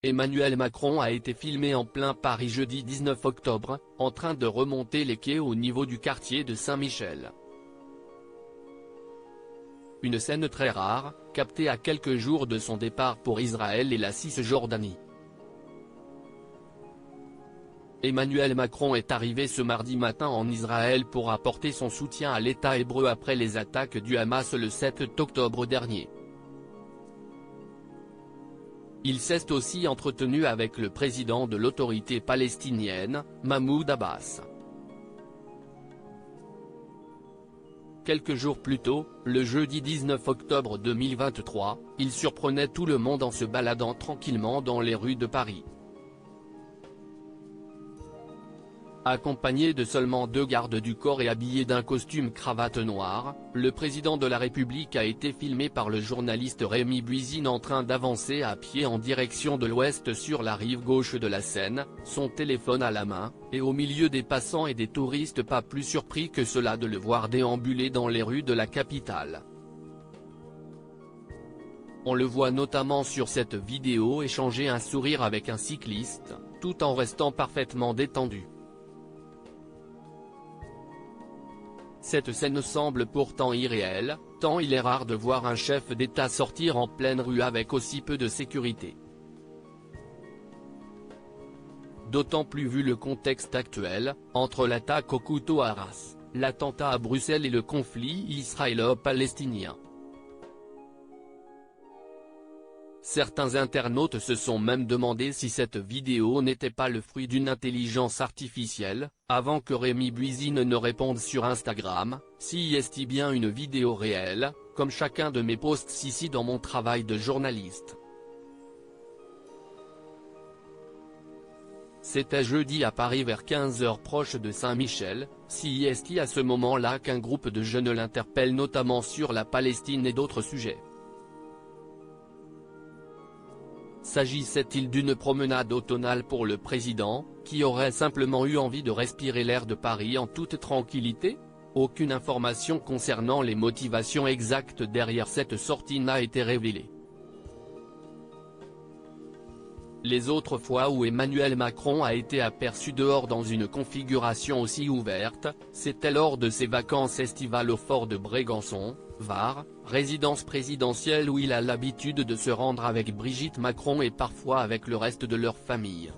Emmanuel Macron a été filmé en plein Paris jeudi 19 octobre, en train de remonter les quais au niveau du quartier de Saint-Michel. Une scène très rare, captée à quelques jours de son départ pour Israël et la Cisjordanie. Emmanuel Macron est arrivé ce mardi matin en Israël pour apporter son soutien à l'État hébreu après les attaques du Hamas le 7 octobre dernier. Il s'est aussi entretenu avec le président de l'autorité palestinienne, Mahmoud Abbas. Quelques jours plus tôt, le jeudi 19 octobre 2023, il surprenait tout le monde en se baladant tranquillement dans les rues de Paris. Accompagné de seulement 2 gardes du corps et habillé d'un costume cravate noire, le président de la République a été filmé par le journaliste Rémi Buisine en train d'avancer à pied en direction de l'ouest sur la rive gauche de la Seine, son téléphone à la main, et au milieu des passants et des touristes pas plus surpris que cela de le voir déambuler dans les rues de la capitale. On le voit notamment sur cette vidéo échanger un sourire avec un cycliste, tout en restant parfaitement détendu. Cette scène semble pourtant irréelle, tant il est rare de voir un chef d'État sortir en pleine rue avec aussi peu de sécurité. D'autant plus vu le contexte actuel, entre l'attaque au couteau à Arras, l'attentat à Bruxelles et le conflit israélo-palestinien. Certains internautes se sont même demandé si cette vidéo n'était pas le fruit d'une intelligence artificielle, avant que Rémi Buisine ne réponde sur Instagram, si est-il bien une vidéo réelle, comme chacun de mes posts ici dans mon travail de journaliste. C'était jeudi à Paris vers 15h proche de Saint-Michel, si est-il à ce moment-là qu'un groupe de jeunes l'interpelle notamment sur la Palestine et d'autres sujets. S'agissait-il d'une promenade automnale pour le président, qui aurait simplement eu envie de respirer l'air de Paris en toute tranquillité? Aucune information concernant les motivations exactes derrière cette sortie n'a été révélée. Les autres fois où Emmanuel Macron a été aperçu dehors dans une configuration aussi ouverte, c'était lors de ses vacances estivales au fort de Brégançon, Var, résidence présidentielle où il a l'habitude de se rendre avec Brigitte Macron et parfois avec le reste de leur famille.